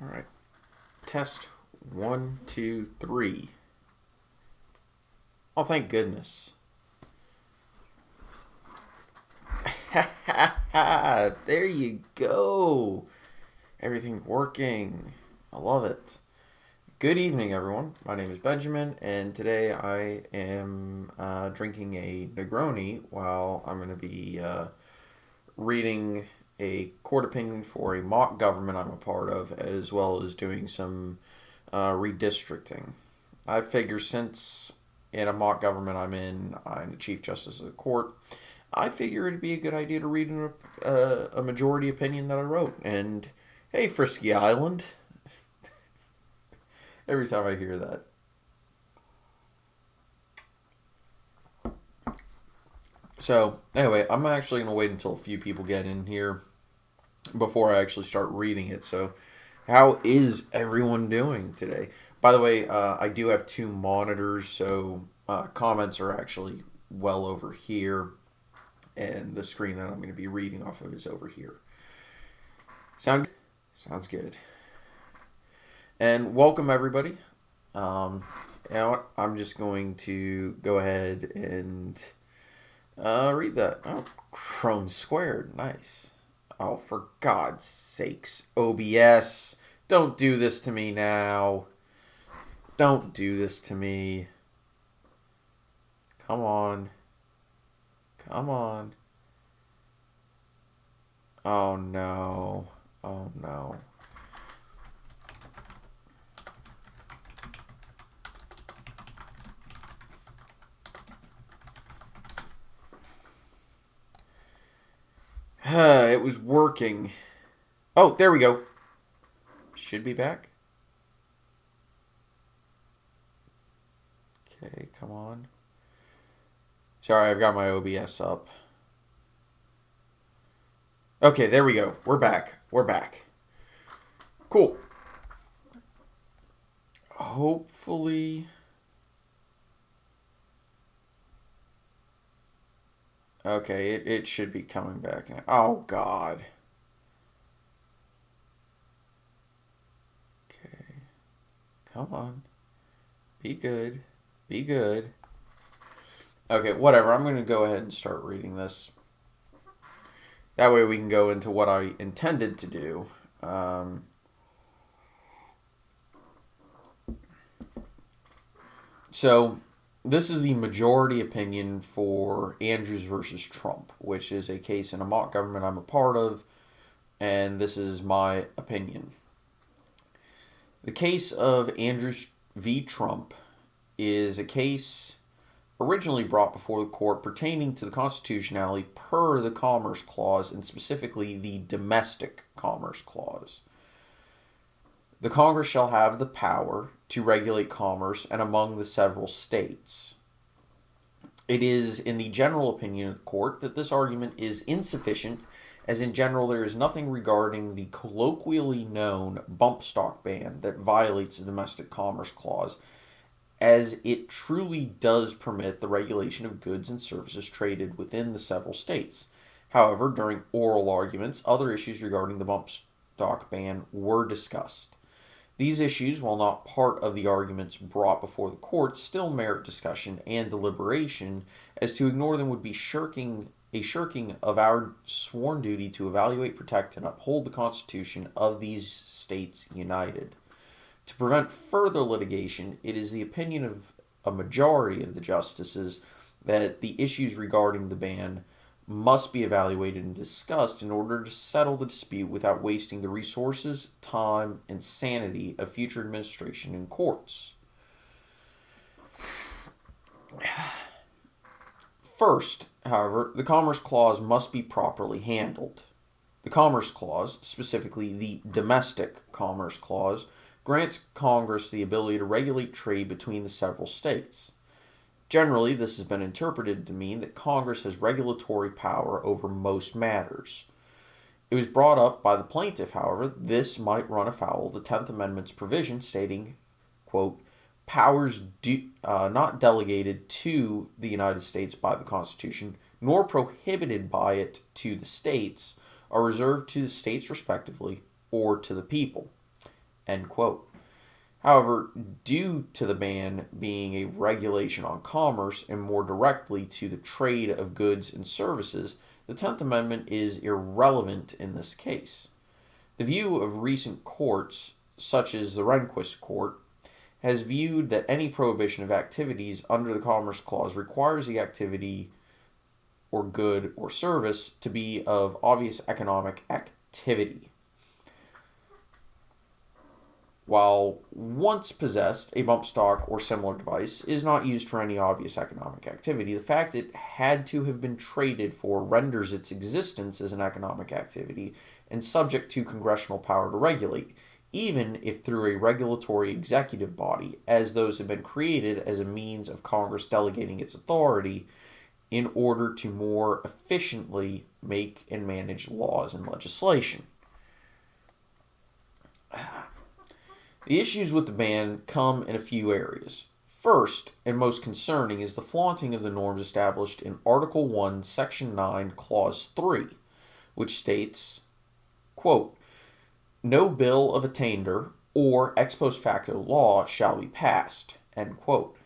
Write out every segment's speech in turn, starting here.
All right. Test 1, 2, 3. Oh, thank goodness. There you go. Everything working. I love it. Good evening, everyone. My name is Benjamin, and today I am drinking a Negroni while I'm going to be reading a court opinion for a mock government I'm a part of, as well as doing some redistricting. I figure since in a mock government I'm the Chief Justice of the court, I figure it'd be a good idea to read a majority opinion that I wrote. And hey, Frisky Island. Every time I hear that. So, anyway, I'm actually going to wait until a few people get in here before I actually start reading it. So, how is everyone doing today? By the way, I do have two monitors, so comments are actually well over here, and the screen that I'm going to be reading off of is over here. Sounds good. And welcome, everybody. You know what? I'm just going to go ahead and read that. Oh, Crone squared. Nice. Oh, for God's sakes. OBS. Don't do this to me now. Don't do this to me. Come on. Come on. Oh, no. Oh, no. It was working. Oh, there we go. Should be back. Okay, come on. Sorry, I've got my OBS up. Okay, there we go. We're back. We're back. Cool. Hopefully... Okay, it should be coming back now. Oh, God. Okay. Come on. Be good. Be good. Okay, whatever. I'm going to go ahead and start reading this. That way we can go into what I intended to do. So... This is the majority opinion for Andrews versus Trump, which is a case in a mock government I'm a part of, and this is my opinion. The case of Andrews v. Trump is a case originally brought before the court pertaining to the constitutionality per the Commerce Clause, and specifically the Domestic Commerce Clause. The Congress shall have the power to regulate commerce and among the several states. It is in the general opinion of the court that this argument is insufficient, as in general there is nothing regarding the colloquially known bump stock ban that violates the Domestic Commerce Clause, as it truly does permit the regulation of goods and services traded within the several states. However, during oral arguments, other issues regarding the bump stock ban were discussed. These issues, while not part of the arguments brought before the court, still merit discussion and deliberation, as to ignore them would be shirking of our sworn duty to evaluate, protect, and uphold the Constitution of these states united. To prevent further litigation, it is the opinion of a majority of the justices that the issues regarding the ban must be evaluated and discussed in order to settle the dispute without wasting the resources, time, and sanity of future administration in courts. First, however, the Commerce Clause must be properly handled. The Commerce Clause, specifically the Domestic Commerce Clause, grants Congress the ability to regulate trade between the several states. Generally, this has been interpreted to mean that Congress has regulatory power over most matters. It was brought up by the plaintiff, however, this might run afoul of the 10th Amendment's provision stating, quote, powers not delegated to the United States by the Constitution, nor prohibited by it to the states, are reserved to the states respectively, or to the people. End quote. However, due to the ban being a regulation on commerce and more directly to the trade of goods and services, the 10th Amendment is irrelevant in this case. The view of recent courts, such as the Rehnquist Court, has viewed that any prohibition of activities under the Commerce Clause requires the activity or good or service to be of obvious economic activity. While once possessed, a bump stock or similar device is not used for any obvious economic activity. The fact it had to have been traded for renders its existence as an economic activity and subject to congressional power to regulate, even if through a regulatory executive body, as those have been created as a means of Congress delegating its authority in order to more efficiently make and manage laws and legislation. The issues with the ban come in a few areas. First, and most concerning, is the flaunting of the norms established in Article 1, Section 9, Clause 3, which states, quote, "No bill of attainder or ex post facto law shall be passed," end quote.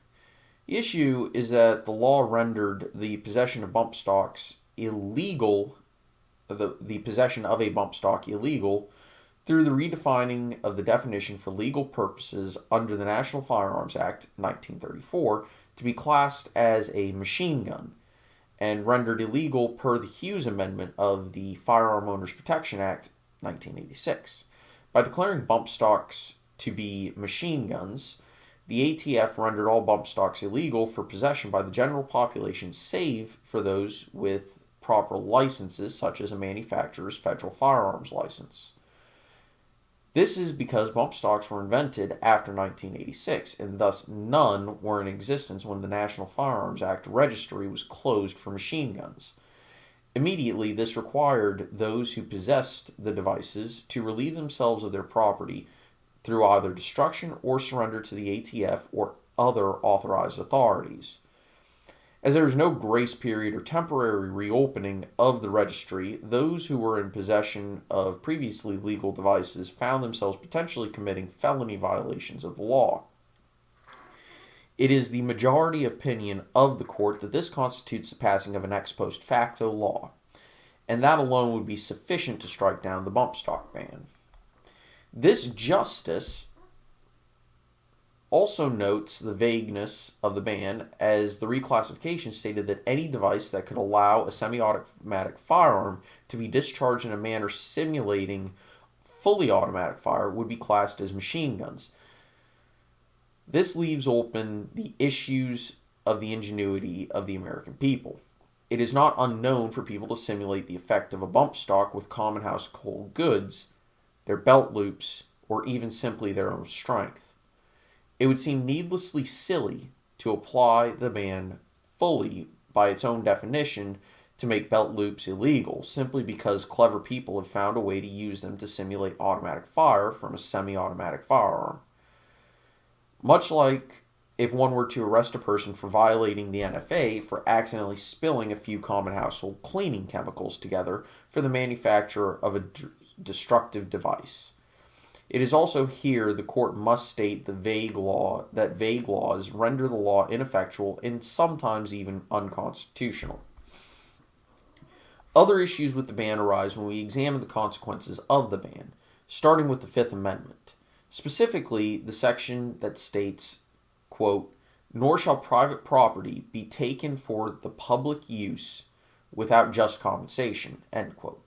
The issue is that the law rendered the possession of bump stocks illegal, the possession of a bump stock illegal, through the redefining of the definition for legal purposes under the National Firearms Act 1934 to be classed as a machine gun, and rendered illegal per the Hughes Amendment of the Firearm Owners Protection Act 1986. By declaring bump stocks to be machine guns, the ATF rendered all bump stocks illegal for possession by the general population save for those with proper licenses, such as a manufacturer's federal firearms license. This is because bump stocks were invented after 1986, and thus none were in existence when the National Firearms Act registry was closed for machine guns. Immediately, this required those who possessed the devices to relieve themselves of their property through either destruction or surrender to the ATF or other authorized authorities. As there was no grace period or temporary reopening of the registry, those who were in possession of previously legal devices found themselves potentially committing felony violations of the law. It is the majority opinion of the court that this constitutes the passing of an ex post facto law, and that alone would be sufficient to strike down the bump stock ban. This justice also notes the vagueness of the ban, as the reclassification stated that any device that could allow a semi-automatic firearm to be discharged in a manner simulating fully automatic fire would be classed as machine guns. This leaves open the issues of the ingenuity of the American people. It is not unknown for people to simulate the effect of a bump stock with common household goods, their belt loops, or even simply their own strength. It would seem needlessly silly to apply the ban fully by its own definition to make belt loops illegal, simply because clever people have found a way to use them to simulate automatic fire from a semi-automatic firearm. Much like if one were to arrest a person for violating the NFA for accidentally spilling a few common household cleaning chemicals together for the manufacture of a destructive device. It is also here the court must state that vague laws render the law ineffectual and sometimes even unconstitutional. Other issues with the ban arise when we examine the consequences of the ban, starting with the Fifth Amendment, specifically the section that states, quote, "Nor shall private property be taken for the public use without just compensation," end quote.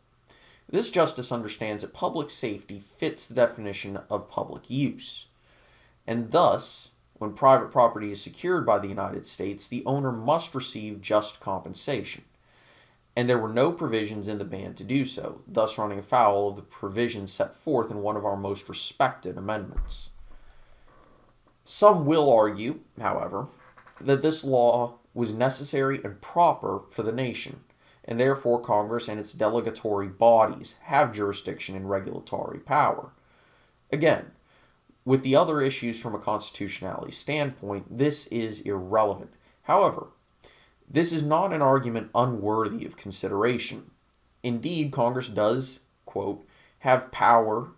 This justice understands that public safety fits the definition of public use, and thus, when private property is secured by the United States, the owner must receive just compensation, and there were no provisions in the ban to do so, thus running afoul of the provisions set forth in one of our most respected amendments. Some will argue, however, that this law was necessary and proper for the nation, and therefore Congress and its delegatory bodies have jurisdiction and regulatory power. Again, with the other issues from a constitutionality standpoint, this is irrelevant. However, this is not an argument unworthy of consideration. Indeed, Congress does, quote, have power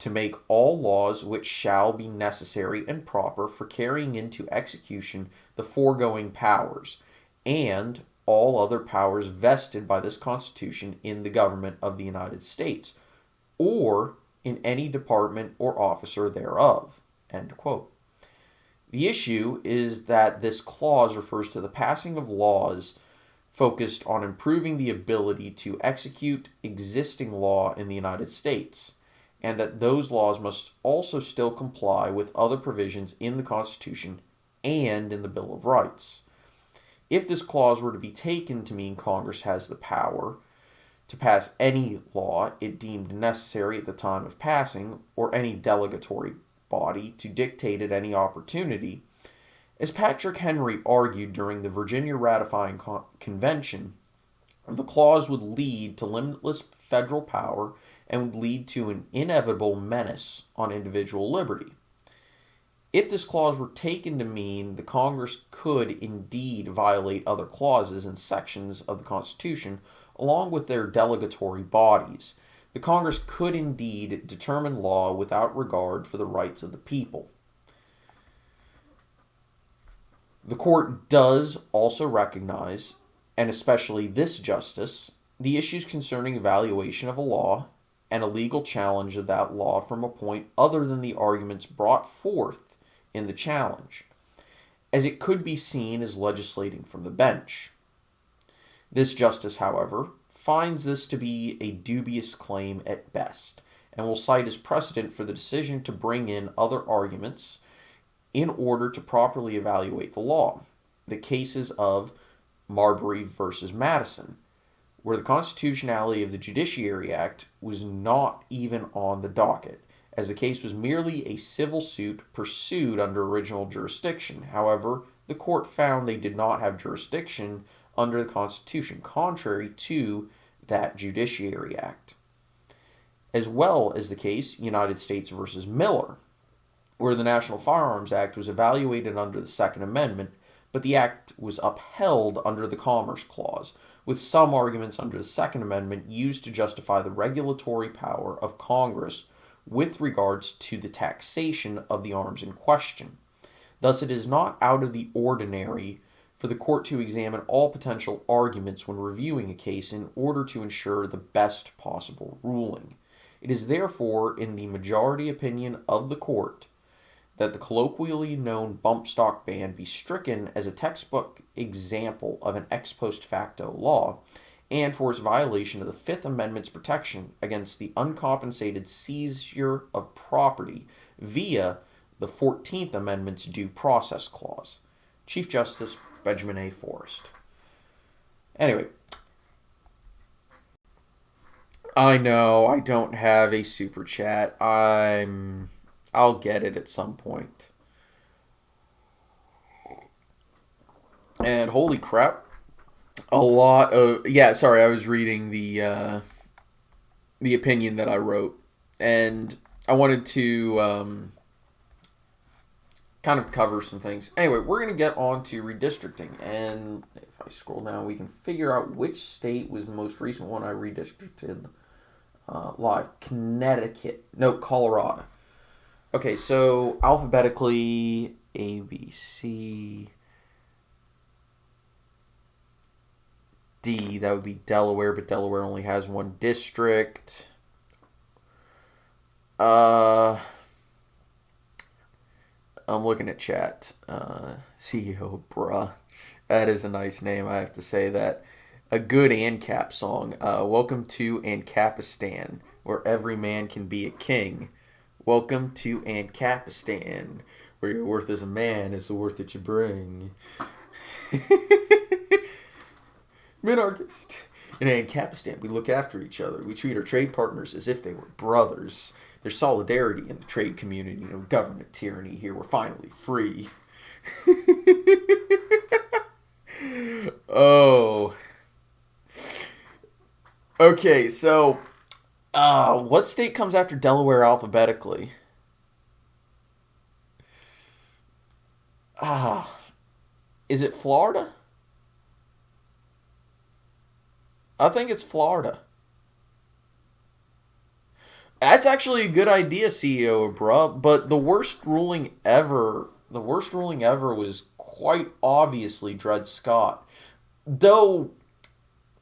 to make all laws which shall be necessary and proper for carrying into execution the foregoing powers, and all other powers vested by this Constitution in the government of the United States, or in any department or officer thereof. End quote. The issue is that this clause refers to the passing of laws focused on improving the ability to execute existing law in the United States, and that those laws must also still comply with other provisions in the Constitution and in the Bill of Rights. If this clause were to be taken to mean Congress has the power to pass any law it deemed necessary at the time of passing, or any delegatory body to dictate at any opportunity, as Patrick Henry argued during the Virginia Ratifying Convention, the clause would lead to limitless federal power and would lead to an inevitable menace on individual liberty. If this clause were taken to mean the Congress could indeed violate other clauses and sections of the Constitution along with their delegatory bodies, the Congress could indeed determine law without regard for the rights of the people. The court does also recognize, and especially this justice, the issues concerning evaluation of a law and a legal challenge of that law from a point other than the arguments brought forth in the challenge, as it could be seen as legislating from the bench. This justice, however, finds this to be a dubious claim at best, and will cite as precedent for the decision to bring in other arguments in order to properly evaluate the law, the cases of Marbury versus Madison, where the constitutionality of the Judiciary Act was not even on the docket, as the case was merely a civil suit pursued under original jurisdiction. However, the court found they did not have jurisdiction under the Constitution, contrary to that Judiciary Act. As well as the case United States versus Miller, where the National Firearms Act was evaluated under the Second Amendment, but the act was upheld under the Commerce Clause, with some arguments under the Second Amendment used to justify the regulatory power of Congress with regards to the taxation of the arms in question. Thus, it is not out of the ordinary for the court to examine all potential arguments when reviewing a case in order to ensure the best possible ruling. It is therefore, in the majority opinion of the court, that the colloquially known bump stock ban be stricken as a textbook example of an ex post facto law, and for its violation of the Fifth Amendment's protection against the uncompensated seizure of property via the 14th Amendment's Due Process Clause. Chief Justice Benjamin A. Forrest. Anyway, I know I don't have a super chat. I'll get it at some point. And holy crap, a lot of I was reading the opinion that I wrote, and I wanted to kind of cover some things. Anyway, we're going to get on to redistricting, and if I scroll down, we can figure out which state was the most recent one I redistricted live. Colorado. Okay, so alphabetically, A, B, C, D, that would be Delaware, but Delaware only has one district. I'm looking at chat. CEO, bruh. That is a nice name, I have to say that. A good ANCAP song. Welcome to Ancapistan, where every man can be a king. Welcome to Ancapistan, where your worth as a man is the worth that you bring. Minarchist. In Ancapistan, we look after each other. We treat our trade partners as if they were brothers. There's solidarity in the trade community. No government tyranny here. We're finally free. Oh. Okay, so what state comes after Delaware alphabetically? Is it Florida? I think it's Florida. That's actually a good idea, CEO Bruh, but the worst ruling ever was quite obviously Dred Scott. Though,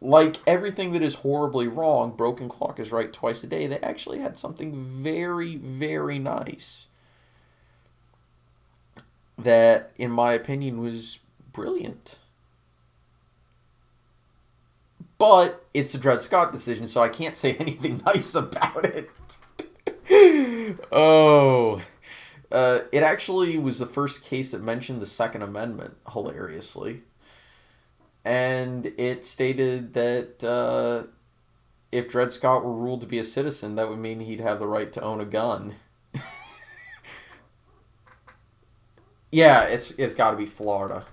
like everything that is horribly wrong, broken clock is right twice a day, they actually had something very, very nice that, in my opinion, was brilliant. But it's a Dred Scott decision, so I can't say anything nice about it. Oh. It actually was the first case that mentioned the Second Amendment, hilariously. And it stated that if Dred Scott were ruled to be a citizen, that would mean he'd have the right to own a gun. Yeah, it's got to be Florida.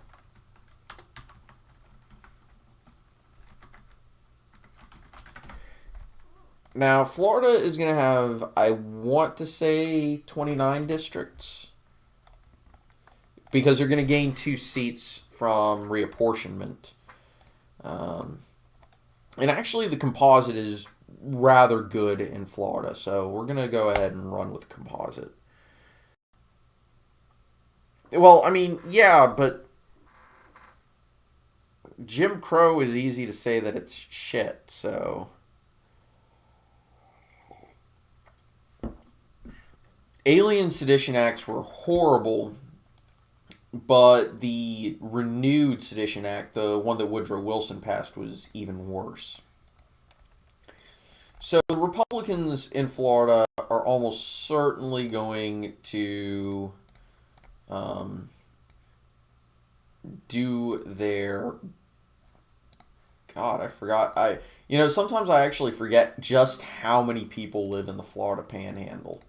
Now, Florida is going to have, I want to say, 29 districts because they're going to gain 2 seats from reapportionment. And actually, the composite is rather good in Florida, so we're going to go ahead and run with composite. Well, I mean, yeah, but Jim Crow is easy to say that it's shit, so. Alien Sedition Acts were horrible, but the renewed Sedition Act, the one that Woodrow Wilson passed, was even worse. So the Republicans in Florida are almost certainly going to do their. God, I forgot. Sometimes I actually forget just how many people live in the Florida Panhandle.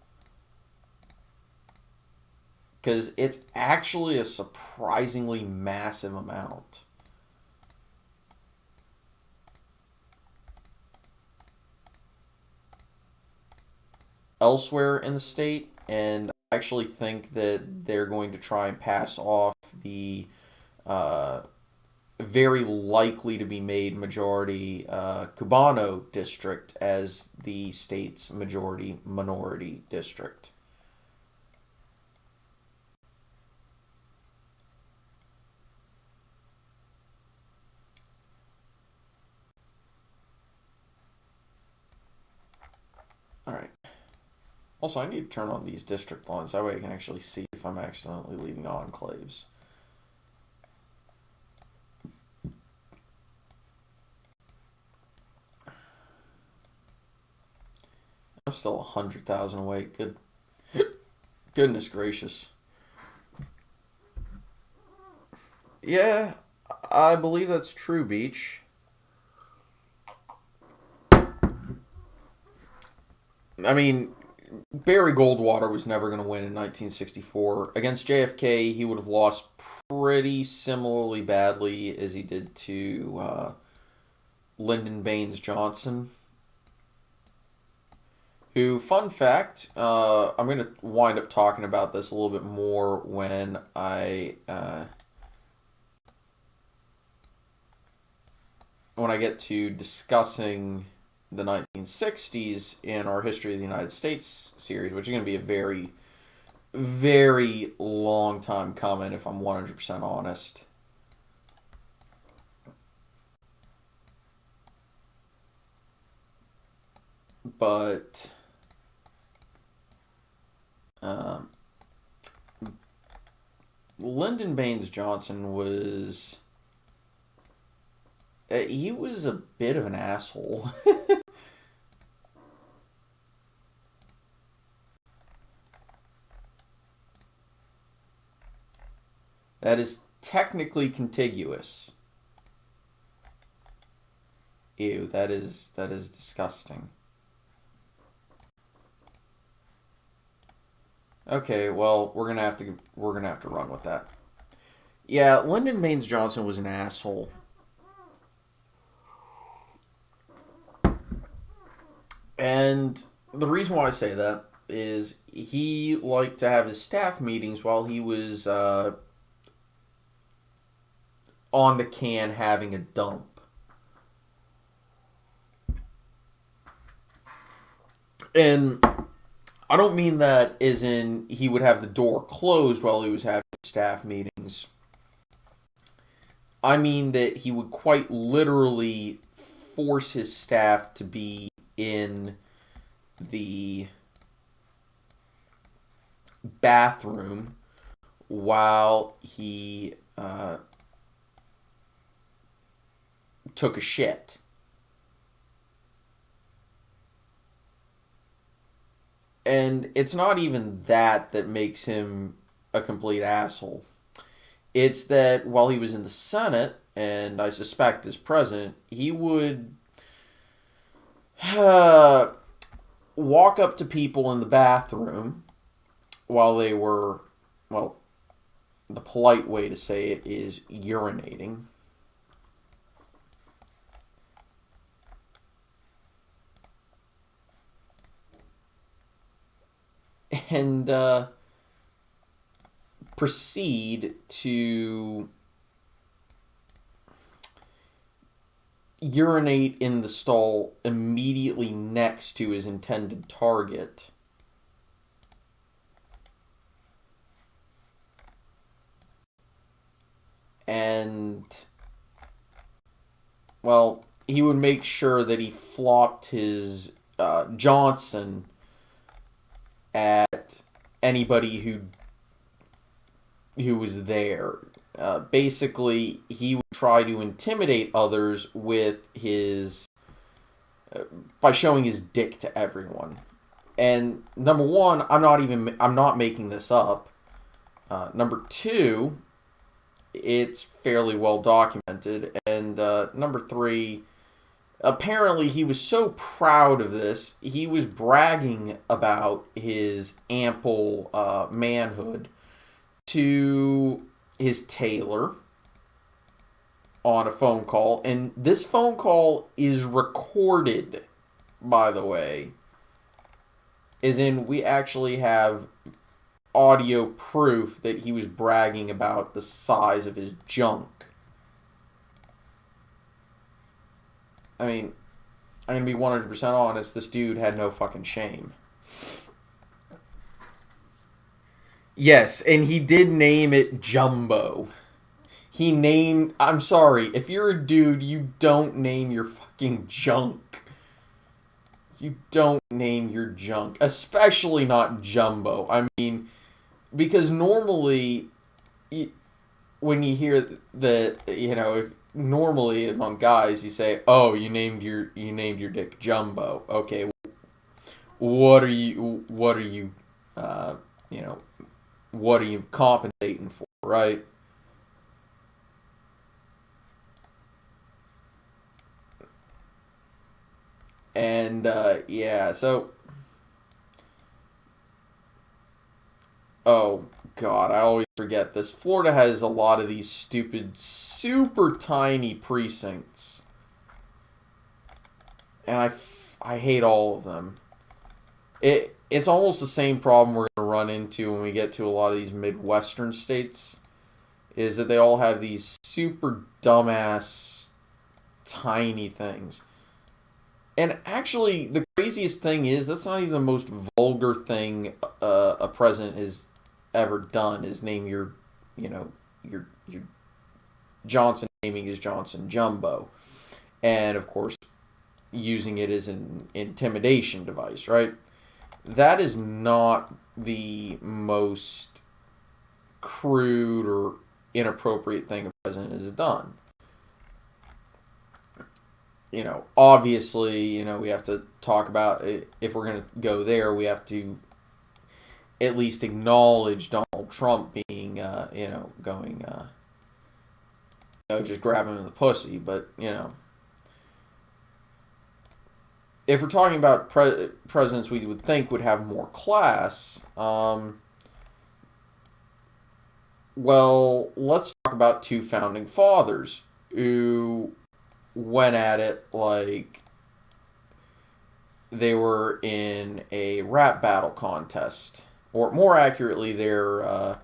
Because it's actually a surprisingly massive amount. Elsewhere in the state, and I actually think that they're going to try and pass off the very likely to be made majority Cubano district as the state's majority minority district. All right. Also, I need to turn on these district lines. That way I can actually see if I'm accidentally leaving enclaves. I'm still 100,000 away. Goodness gracious. Yeah, I believe that's true, Beach. I mean, Barry Goldwater was never going to win in 1964. Against JFK, he would have lost pretty similarly badly as he did to Lyndon Baines Johnson. Who, fun fact, I'm going to wind up talking about this a little bit more when I get to discussing the 1960s in our History of the United States series, which is going to be a very, very long time coming if I'm 100% honest. But Lyndon Baines Johnson was he was a bit of an asshole. That is technically contiguous. Ew, that is disgusting. Okay, well, we're gonna have to run with that. Yeah, Lyndon Baines Johnson was an asshole. And the reason why I say that is he liked to have his staff meetings while he was on the can having a dump. And I don't mean that as in he would have the door closed while he was having staff meetings. I mean that he would quite literally force his staff to be in the bathroom while he took a shit. And it's not even that makes him a complete asshole. It's that while he was in the Senate, and I suspect as president, he would walk up to people in the bathroom while they were, well, the polite way to say it is urinating. And proceed to urinate in the stall immediately next to his intended target. And, well, he would make sure that he flopped his Johnson at anybody who was there. Basically, he would try to intimidate others with his by showing his dick to everyone. And number one, I'm not making this up. Number two, it's fairly well documented. And number three, apparently he was so proud of this, he was bragging about his ample manhood to his tailor on a phone call. And this phone call is recorded, by the way. As in, we actually have audio proof that he was bragging about the size of his junk. I mean, I'm going to be 100% honest, this dude had no fucking shame. Yes, and he did name it Jumbo. I'm sorry, if you're a dude, you don't name your fucking junk. You don't name your junk, especially not Jumbo. I mean, because normally, when you hear that, normally among guys, you say, "Oh, you named your dick Jumbo." Okay, what are you, what are you compensating for, right? And yeah, so oh God, I always forget this. Florida has a lot of these stupid, super tiny precincts, and I hate all of them. It's almost the same problem we're going to run into when we get to a lot of these Midwestern states, is that they all have these super dumbass tiny things. And actually, the craziest thing is that's not even the most vulgar thing a president has ever done. Is name your Johnson, naming his Johnson Jumbo, and of course using it as an intimidation device, right? That is not the most crude or inappropriate thing a president has done. Obviously, we have to talk about, if we're going to go there, we have to at least acknowledge Donald Trump being, going, just grabbing him in the pussy. But, if we're talking about presidents we would think would have more class, well, let's talk about two founding fathers who went at it like they were in a rap battle contest, or more accurately, their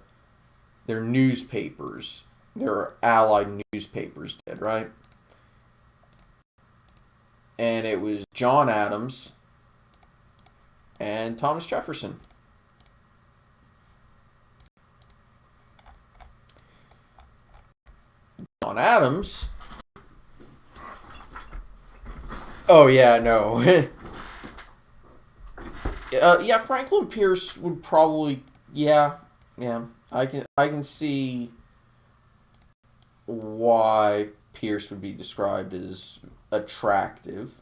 newspapers, their allied newspapers did, right? And it was John Adams and Thomas Jefferson. John Adams. Oh yeah, no. Yeah, Franklin Pierce would probably. Yeah, yeah. I can see why Pierce would be described as attractive.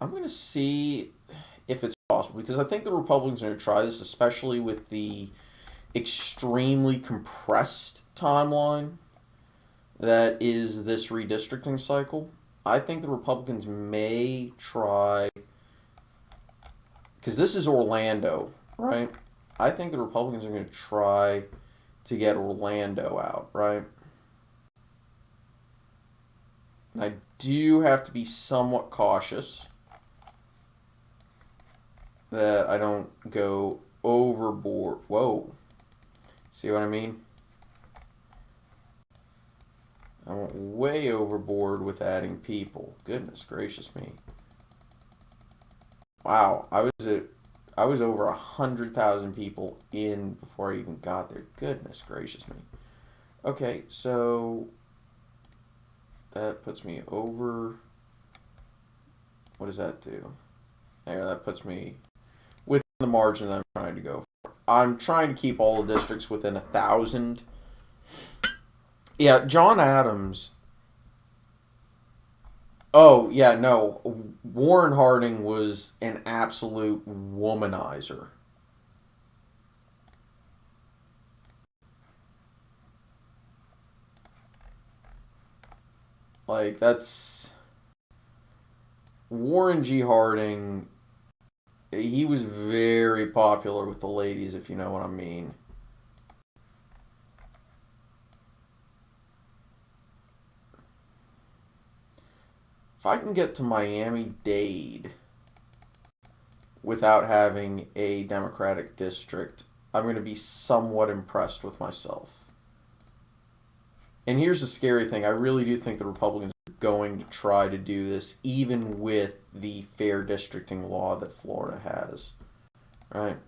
I'm going to see if it's possible because I think the Republicans are going to try this, especially with the extremely compressed timeline that is this redistricting cycle. I think the Republicans may try, because this is Orlando, right? I think the Republicans are going to try to get Orlando out, right? I do have to be somewhat cautious that I don't go overboard. Whoa. See what I mean? I went way overboard with adding people. Goodness gracious me. Wow, I was over 100,000 people in before I even got there. Goodness gracious me. Okay, so that puts me over. What does that do? There, that puts me within the margin that I'm trying to go for. I'm trying to keep all the districts within 1,000. Yeah, John Adams. Oh, yeah, no. Warren Harding was an absolute womanizer. Like, that's. Warren G. Harding, he was very popular with the ladies, if you know what I mean. If I can get to Miami-Dade without having a Democratic district, I'm going to be somewhat impressed with myself. And here's the scary thing. I really do think the Republicans are going to try to do this, even with the fair districting law that Florida has. Right?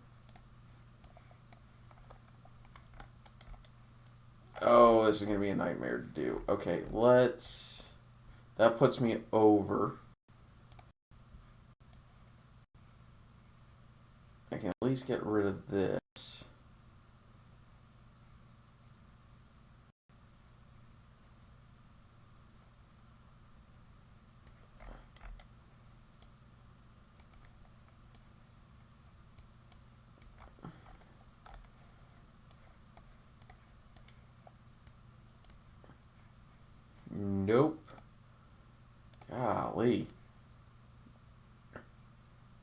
Oh, this is going to be a nightmare to do. Okay, let's... That puts me over. I can at least get rid of this. Nope. Golly.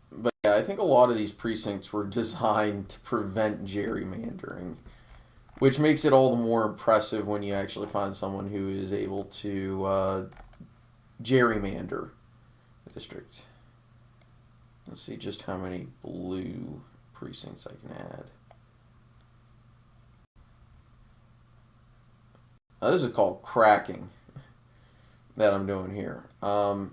But yeah, I think a lot of these precincts were designed to prevent gerrymandering, which makes it all the more impressive when you actually find someone who is able to gerrymander the district. Let's see just how many blue precincts I can add. Now, this is called cracking that I'm doing here. Okay.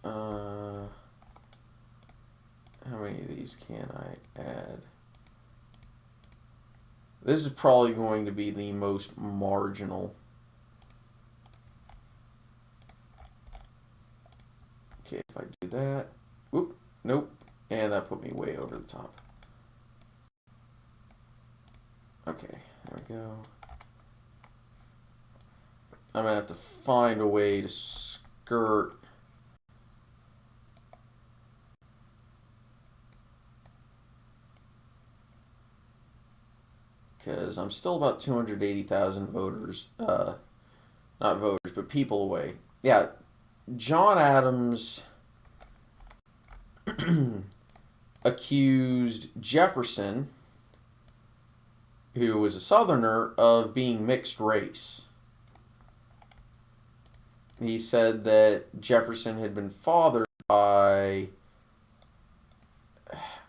How many of these can I add? This is probably going to be the most marginal. Okay, if I do that. Whoop, nope. And that put me way over the top. Okay, there we go. I'm going to have to find a way to skirt. Because I'm still about 280,000 voters, not voters, but people away. Yeah, John Adams accused Jefferson, who was a Southerner, of being mixed race. He said that Jefferson had been fathered by,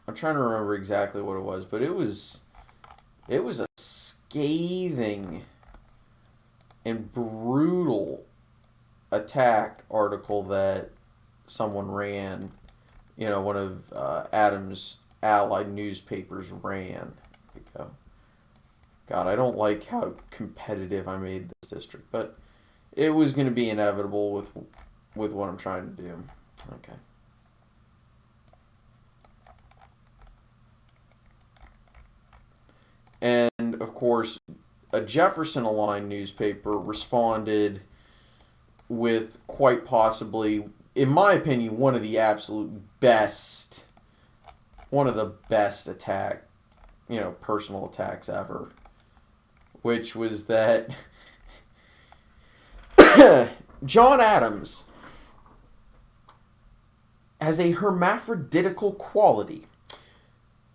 I'm trying to remember exactly what it was, but it was a scathing and brutal attack article that someone ran. One of Adams' allied newspapers ran. There we go. God, I don't like how competitive I made this district, but it was going to be inevitable with what I'm trying to do. Okay. And, of course, a Jefferson-aligned newspaper responded with quite possibly, in my opinion, one of the best personal attacks ever, which was that John Adams has a hermaphroditical quality,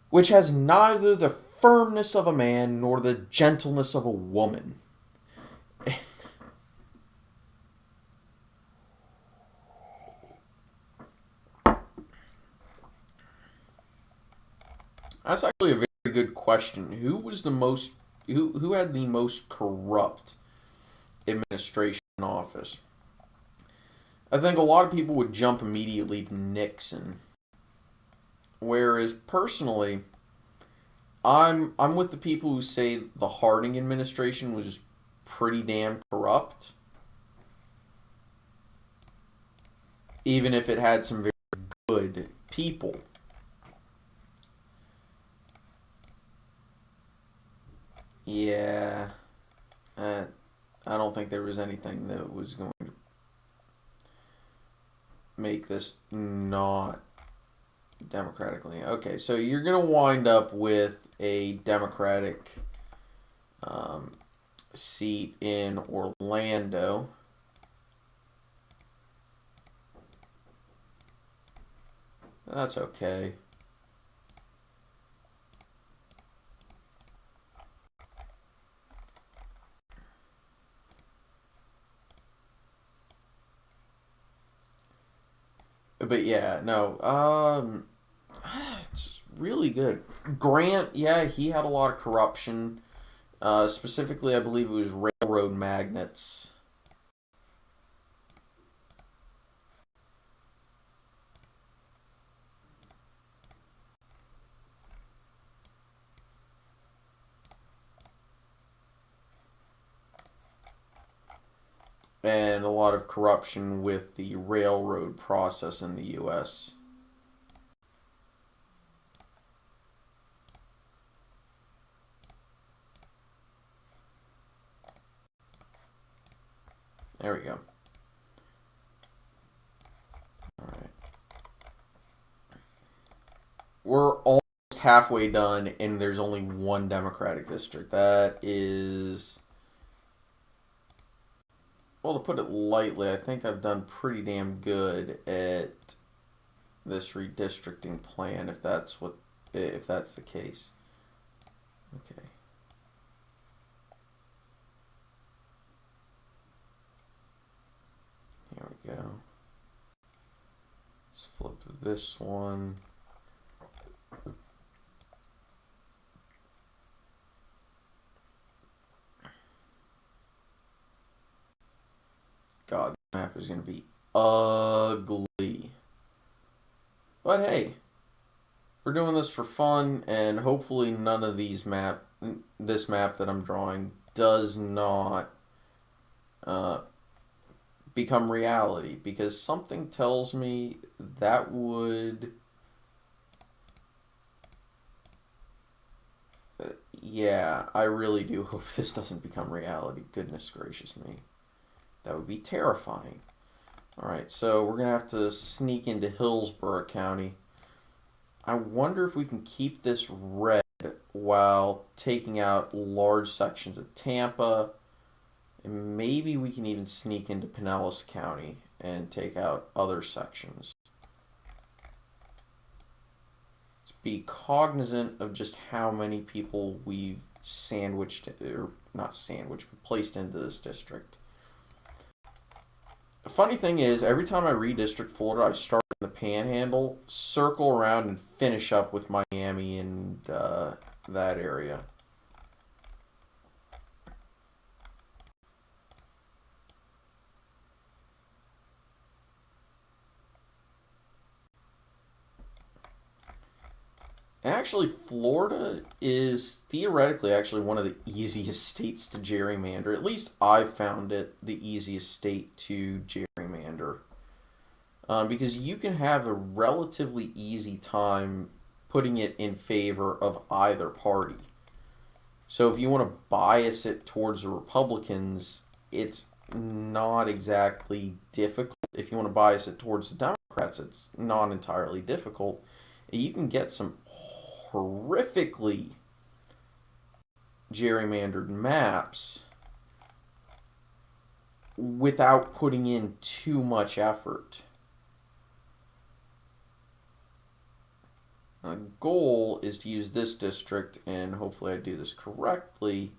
which has neither the firmness of a man nor the gentleness of a woman. That's actually a very good question. Who had the most corrupt administration in office? I think a lot of people would jump immediately to Nixon. Whereas personally, I'm with the people who say the Harding administration was pretty damn corrupt. Even if it had some very good people. Yeah. I don't think there was anything that was going to make this not democratically. Okay, so you're going to wind up with a Democratic seat in Orlando. That's okay. But yeah, no, it's really good. Grant, yeah, he had a lot of corruption. Specifically, I believe it was railroad magnates. And a lot of corruption with the railroad process in the U.S. There we go. All right. We're almost halfway done, and there's only one Democratic district. That is... Well, to put it lightly, I think I've done pretty damn good at this redistricting plan, if that's the case. Okay. Here we go. Let's flip this one. God, the map is going to be ugly. But hey, we're doing this for fun, and hopefully none of this map that I'm drawing does not become reality, because something tells me that would... yeah, I really do hope this doesn't become reality. Goodness gracious me. That would be terrifying. Alright, so we're going to have to sneak into Hillsborough County. I wonder if we can keep this red while taking out large sections of Tampa. And maybe we can even sneak into Pinellas County and take out other sections. Let's be cognizant of just how many people we've sandwiched, or not sandwiched, but placed into this district. The funny thing is, every time I redistrict Florida, I start in the Panhandle, circle around and finish up with Miami and that area. Actually, Florida is theoretically actually one of the easiest states to gerrymander. At least I've found it the easiest state to gerrymander. Because you can have a relatively easy time putting it in favor of either party. So if you want to bias it towards the Republicans, it's not exactly difficult. If you want to bias it towards the Democrats, it's not entirely difficult. You can get some horrifically gerrymandered maps without putting in too much effort. The goal is to use this district, and hopefully I do this correctly,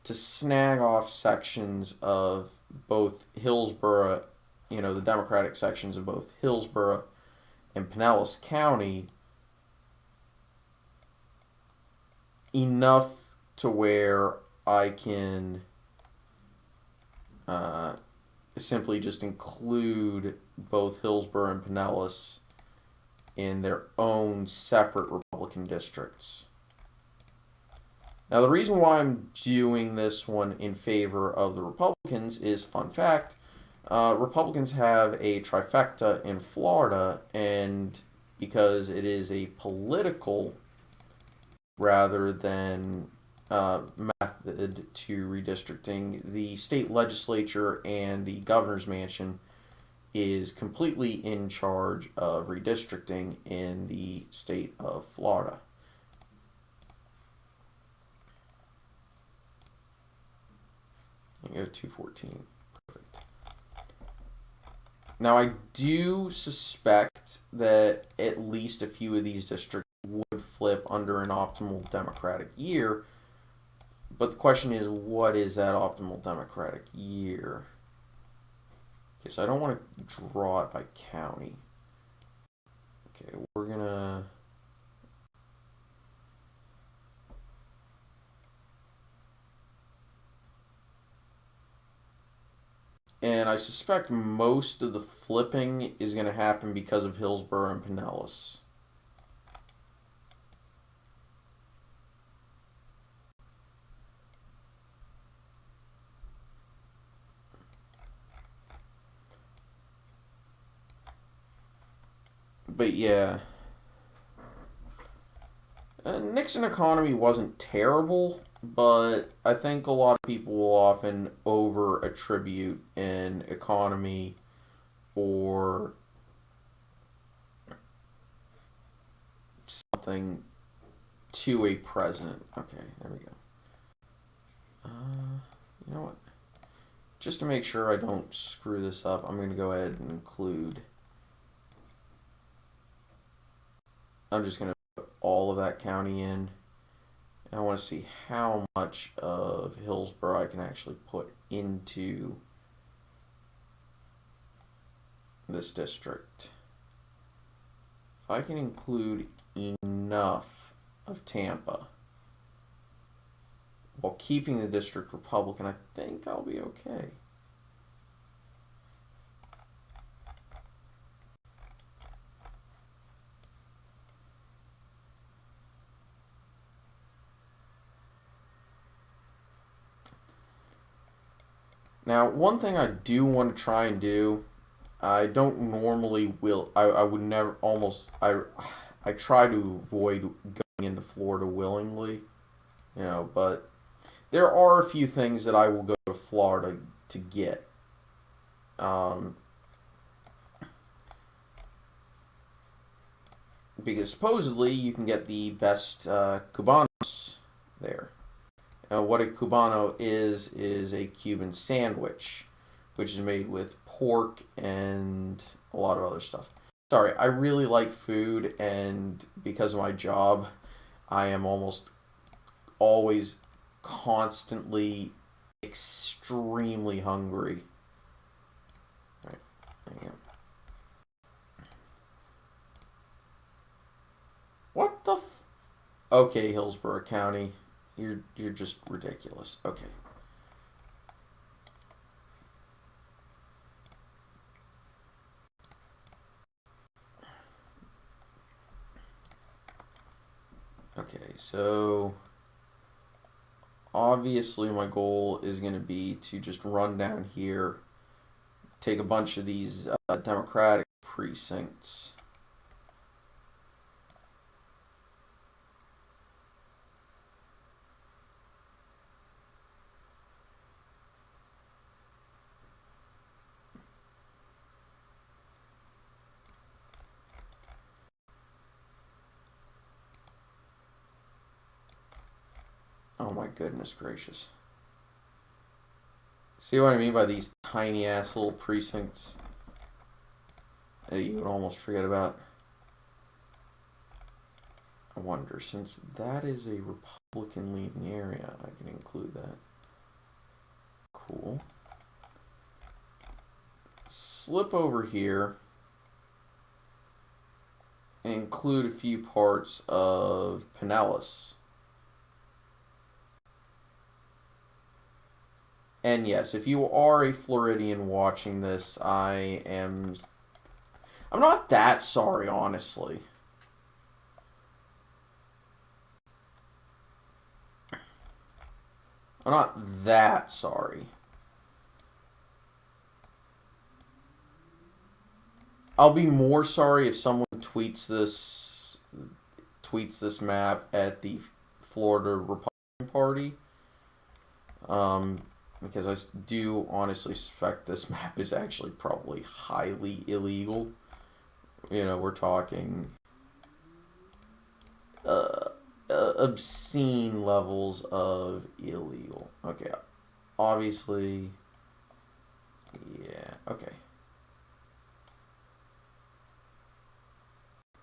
to snag off sections of both Hillsborough, the Democratic sections of both Hillsborough and Pinellas County, enough to where I can simply just include both Hillsborough and Pinellas in their own separate Republican districts. Now, the reason why I'm doing this one in favor of the Republicans is, fun fact, Republicans have a trifecta in Florida, and because it is a political rather than method to redistricting, the state legislature and the governor's mansion is completely in charge of redistricting in the state of Florida. Go 214. Perfect. Now, I do suspect that at least a few of these districts would flip under an optimal Democratic year, but the question is, what is that optimal Democratic year? Okay, so I don't want to draw it by county. Okay, we're gonna... And I suspect most of the flipping is going to happen because of Hillsborough and Pinellas. But yeah, Nixon economy wasn't terrible, but I think a lot of people will often over attribute an economy or something to a president. Okay, there we go. You know what? Just to make sure I don't screw this up, I'm going to go ahead and include... I'm just going to put all of that county in. And I want to see how much of Hillsborough I can actually put into this district. If I can include enough of Tampa while keeping the district Republican, I think I'll be okay. Now, one thing I do want to try and do, I don't normally will, I would never, I try to avoid going into Florida willingly, but there are a few things that I will go to Florida to get. Because supposedly you can get the best Cubanos there. What a Cubano is a Cuban sandwich, which is made with pork and a lot of other stuff. Sorry, I really like food, and because of my job, I am almost always constantly extremely hungry. All right, there you go. What the Okay, Hillsborough County. You're just ridiculous. Okay. Okay, so obviously my goal is going to be to just run down here, take a bunch of these Democratic precincts. Oh my goodness gracious. See what I mean by these tiny ass little precincts that you would almost forget about? I wonder, since that is a Republican leaning area, I can include that. Cool. Slip over here and include a few parts of Pinellas. And yes, if you are a Floridian watching this, I'm not that sorry, honestly. I'm not that sorry. I'll be more sorry if someone tweets this map at the Florida Republican Party. Because I do honestly suspect this map is actually probably highly illegal. You know, we're talking obscene levels of illegal. Okay, obviously, yeah, okay.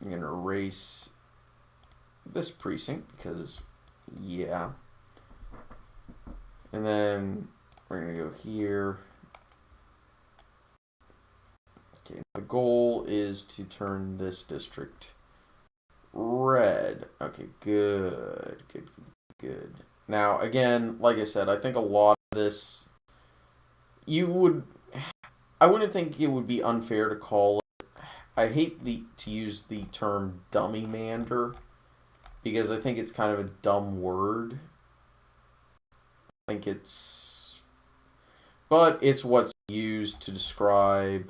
I'm going to erase this precinct because, yeah. And then we're going to go here. Okay, the goal is to turn this district red. Okay, good. Now, again, like I said, I think a lot of this, I wouldn't think it would be unfair to call it, I hate to use the term dummy mander, because I think it's kind of a dumb word. I think but it's what's used to describe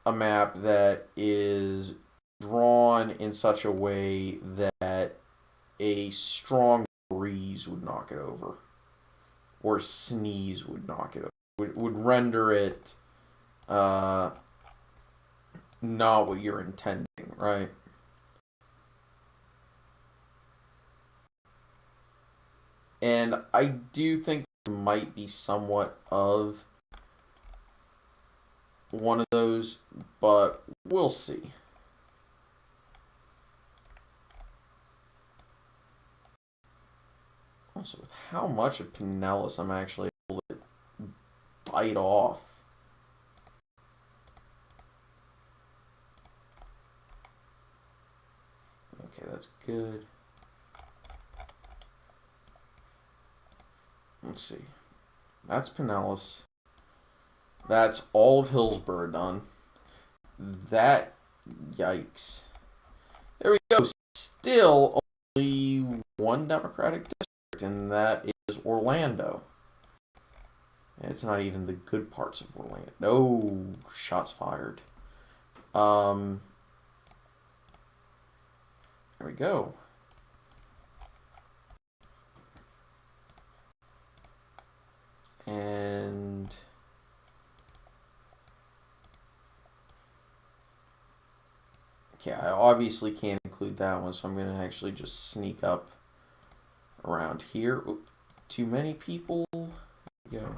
a map that is drawn in such a way that a strong breeze would knock it over, or a sneeze would knock it over. Would render it not what you're intending, right? And I do think there might be somewhat of one of those, but we'll see. Also, with how much of Pinellas I'm actually able to bite off. Okay, that's good. Let's see. That's Pinellas. That's all of Hillsborough done. That, yikes. There we go. Still only one Democratic district, and that is Orlando. It's not even the good parts of Orlando. No, shots fired. There we go. And okay, I obviously can't include that one, so I'm going to actually just sneak up around here. Oop, too many people. There we go.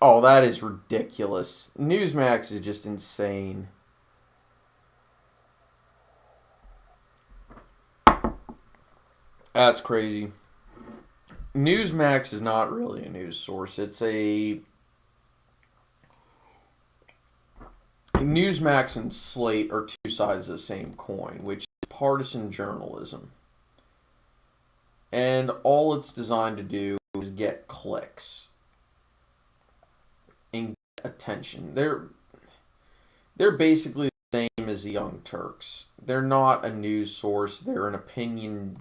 Oh, that is ridiculous. Newsmax is just insane. That's crazy. Newsmax is not really a news source. It's Newsmax and Slate are two sides of the same coin, which is partisan journalism. And all it's designed to do is get clicks and get attention. They're basically the same as the Young Turks. They're not a news source. They're an opinion.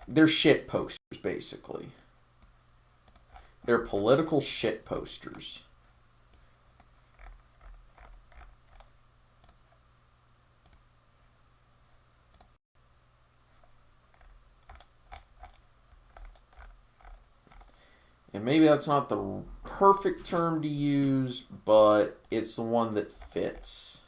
They're shit posters, basically. They're political shit posters. And maybe that's not the perfect term to use, but it's the one that fits.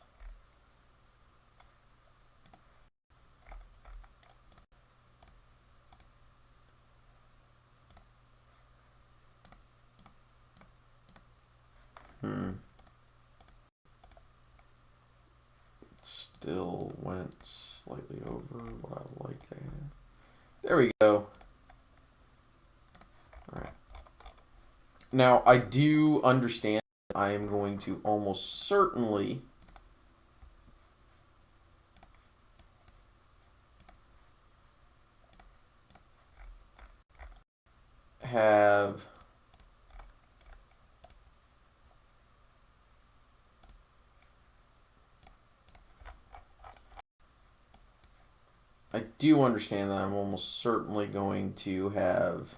Still went slightly over what I like there. There we go. Alright. Now, I do understand I am going to almost certainly have I do understand that I'm almost certainly going to have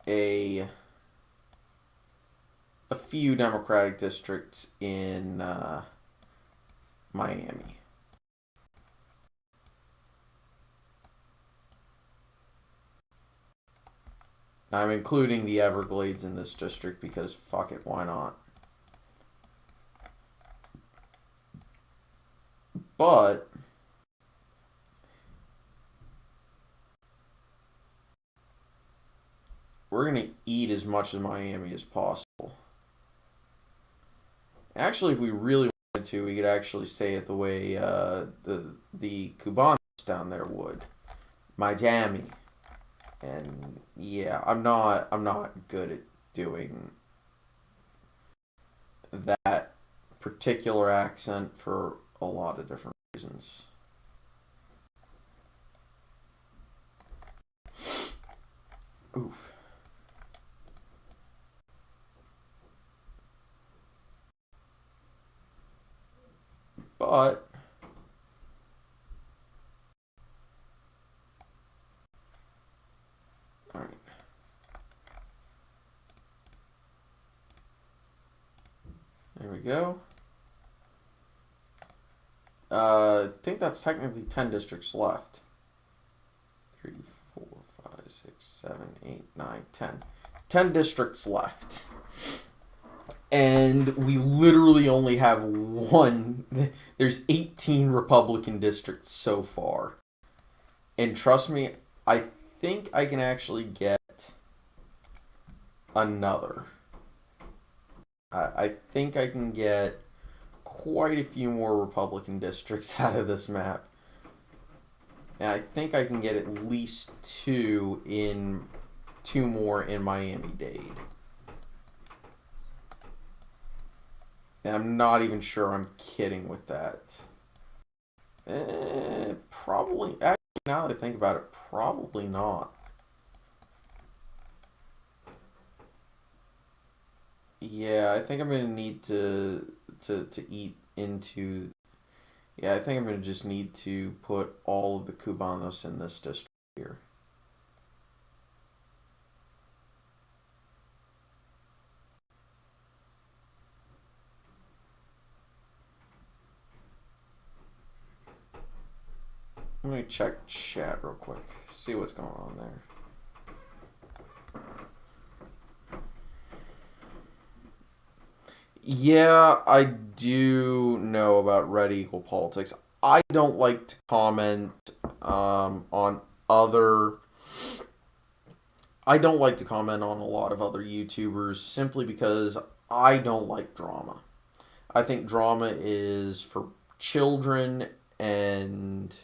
a few Democratic districts in Miami. I'm including the Everglades in this district because fuck it, why not? But we're going to eat as much of Miami as possible. Actually, if we really wanted to, we could actually say it the way the Cubanos down there would. Miami. And yeah, I'm not good at doing that particular accent for a lot of different reasons. Oof. But all right. There we go. I think that's technically 10 districts left. 3, 4, 5, 6, 7, 8, 9, 10. 10 districts left. And we literally only have one. There's 18 Republican districts so far. And trust me, I think I can actually get another. I think I can get quite a few more Republican districts out of this map. And I think I can get at least two more in Miami-Dade. And I'm not even sure I'm kidding with that. Probably, actually, now that I think about it, probably not. Yeah, I think I'm gonna need to eat into. Yeah, I think I'm gonna just need to put all of the Cubanos in this district here. Let me check chat real quick. See what's going on there. Yeah, I do know about Red Eagle politics. I don't like to comment on other. I don't like to comment on a lot of other YouTubers simply because I don't like drama. I think drama is for children and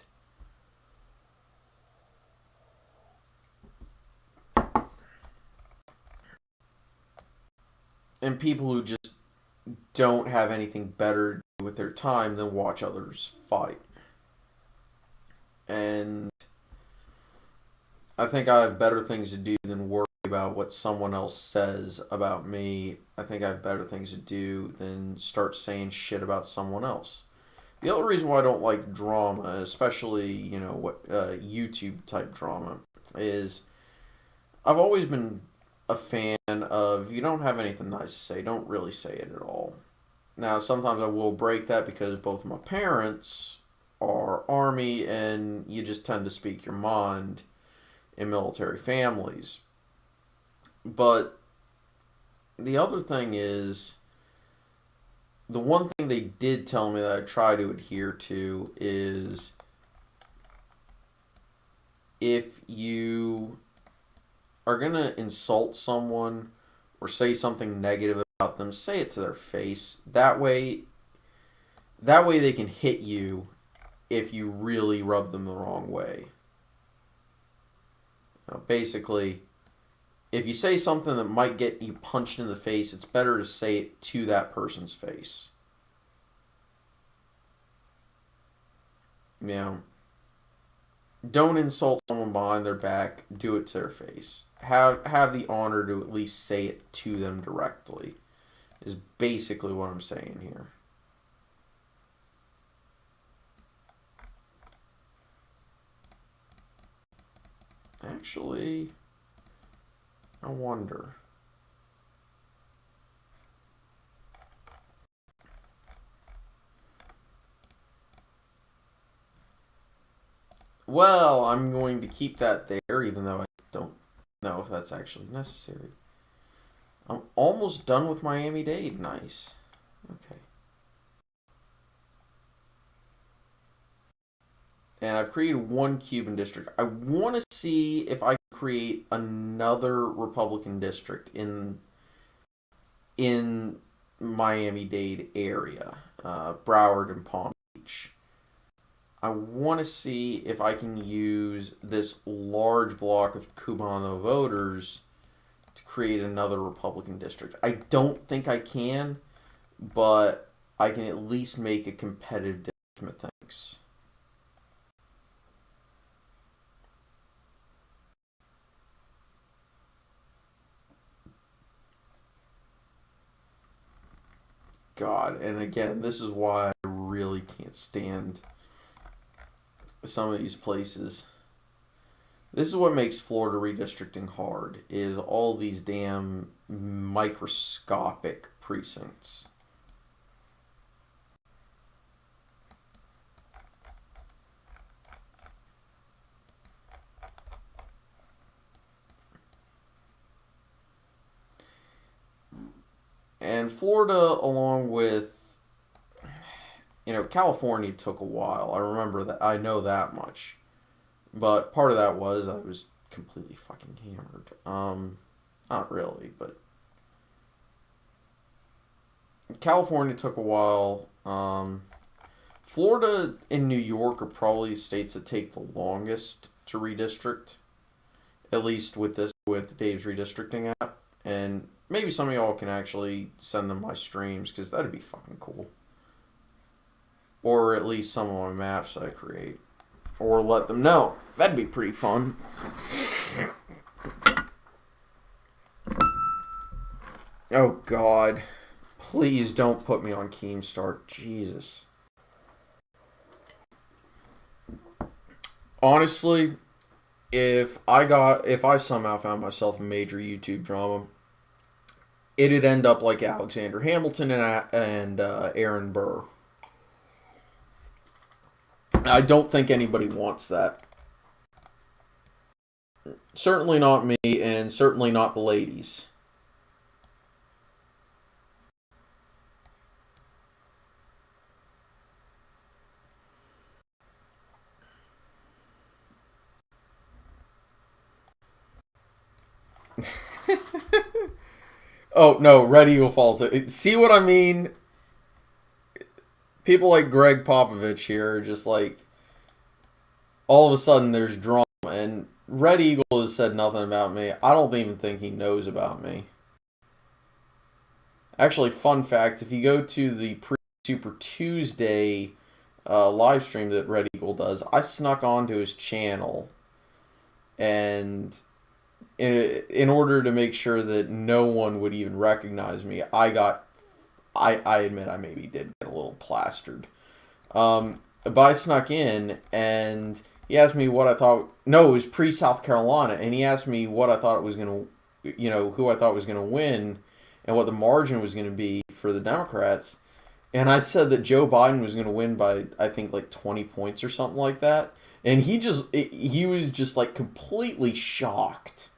and people who just don't have anything better to do with their time than watch others fight. And I think I have better things to do than worry about what someone else says about me. I think I have better things to do than start saying shit about someone else. The other reason why I don't like drama, especially, YouTube type drama, is I've always been a fan of, you don't have anything nice to say, don't really say it at all. Now, sometimes I will break that because both of my parents are Army, and you just tend to speak your mind in military families. But the other thing is, the one thing they did tell me that I try to adhere to is, if you are going to insult someone or say something negative about them, say it to their face. That way they can hit you if you really rub them the wrong way. Now, basically, if you say something that might get you punched in the face, it's better to say it to that person's face. Don't insult someone behind their back. Do it to their face. Have the honor to at least say it to them directly, is basically what I'm saying here. Actually, I wonder. Well, I'm going to keep that there, even though I don't know if that's actually necessary. I'm almost done with Miami-Dade. Nice. Okay. And I've created one Cuban district. I want to see if I can create another Republican district in Miami-Dade area, Broward and Palm Beach. I want to see if I can use this large block of Cubano voters to create another Republican district. I don't think I can, but I can at least make a competitive district, thanks. God, and again, this is why I really can't stand some of these places. This is what makes Florida redistricting hard, is all these damn microscopic precincts. And Florida, along with, California took a while. I remember that. I know that much. But part of that was I was completely fucking hammered. Not really, but California took a while. Florida and New York are probably states that take the longest to redistrict. At least with Dave's redistricting app. And maybe some of y'all can actually send them my streams, because that'd be fucking cool. Or at least some of my maps that I create. Or let them know. That'd be pretty fun. Oh, God. Please don't put me on Keemstar. Jesus. Honestly, if I somehow found myself a major YouTube drama, it'd end up like Alexander Hamilton and Aaron Burr. I don't think anybody wants that. Certainly not me, and certainly not the ladies. Oh, no, Red Eagle Fall too. See what I mean? People like Greg Popovich here are just like, all of a sudden there's drama, and Red Eagle has said nothing about me. I don't even think he knows about me. Actually, fun fact: if you go to the Super Tuesday live stream that Red Eagle does, I snuck onto his channel, and in order to make sure that no one would even recognize me, I admit I maybe did get a little plastered. But I snuck in, and he asked me what I thought. No, it was pre South Carolina, and he asked me what I thought was going to, who I thought was going to win, and what the margin was going to be for the Democrats. And I said that Joe Biden was going to win by, I think, like 20 points or something like that. And he was just like completely shocked.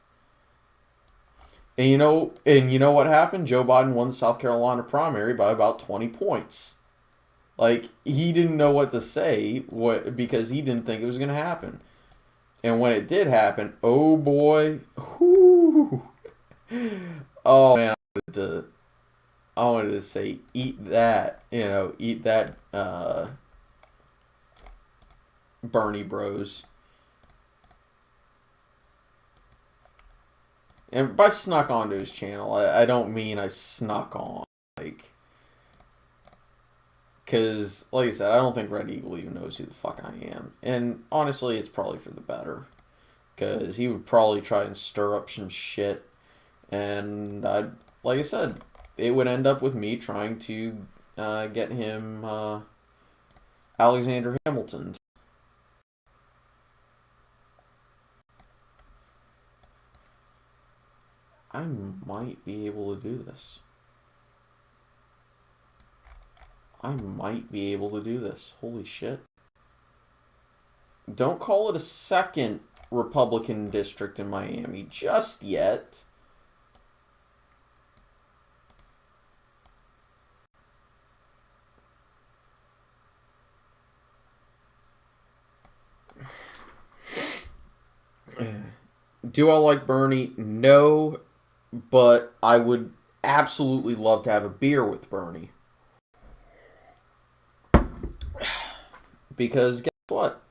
And you know what happened? Joe Biden won the South Carolina primary by about 20 points. Like, he didn't know what to say because he didn't think it was going to happen. And when it did happen, oh boy, whoo, oh man, I wanted to say, eat that, eat that, Bernie Bros. And by snuck onto his channel, I don't mean I snuck on, like, because, like I said, I don't think Red Eagle even knows who the fuck I am. And honestly, it's probably for the better, because he would probably try and stir up some shit, and like I said, it would end up with me trying to get him Alexander Hamilton. I might be able to do this. Holy shit. Don't call it a second Republican district in Miami just yet. Do I like Bernie? No, but I would absolutely love to have a beer with Bernie. Because guess what?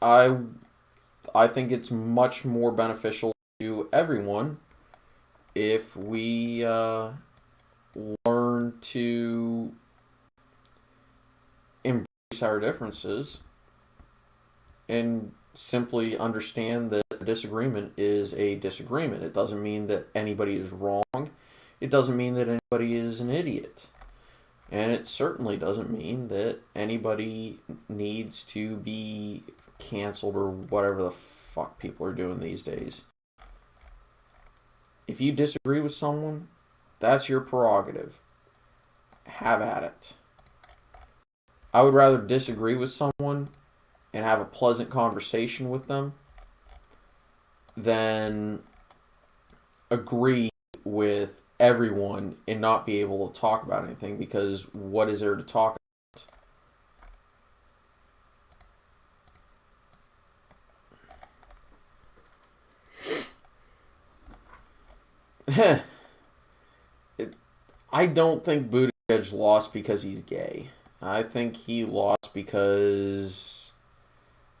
I think it's much more beneficial to everyone if we learn to embrace our differences and simply understand that a disagreement is a disagreement. It doesn't mean that anybody is wrong. It doesn't mean that anybody is an idiot. And it certainly doesn't mean that anybody needs to be canceled or whatever the fuck people are doing these days. If you disagree with someone, that's your prerogative. Have at it. I would rather disagree with someone and have a pleasant conversation with them than agree with everyone and not be able to talk about anything, because what is there to talk about? I don't think Buttigieg lost because he's gay. I think he lost because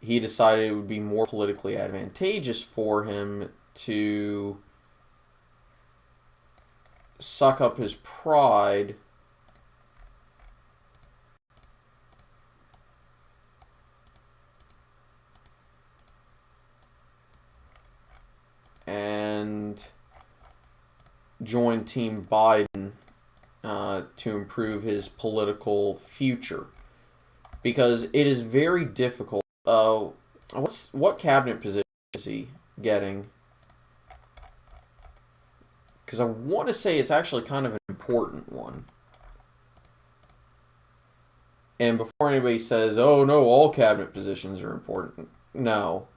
he decided it would be more politically advantageous for him to suck up his pride and join Team Biden to improve his political future. Because it is very difficult. What cabinet position is he getting? Because I want to say it's actually kind of an important one. And before anybody says, oh no, all cabinet positions are important. No.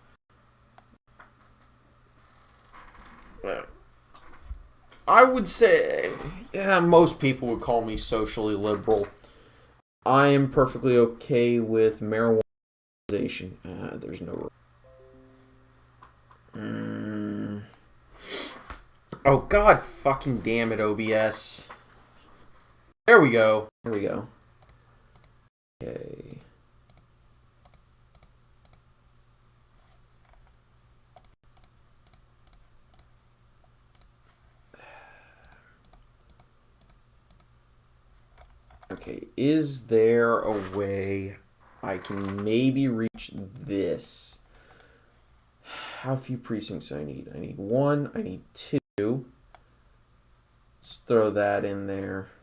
I would say, yeah, most people would call me socially liberal. I am perfectly okay with marijuana legalization. There's no... Oh, God fucking damn it, OBS. There we go. Okay. Okay, is there a way I can maybe reach this? How few precincts do I need? I need 1, I need 2. Let's throw that in there.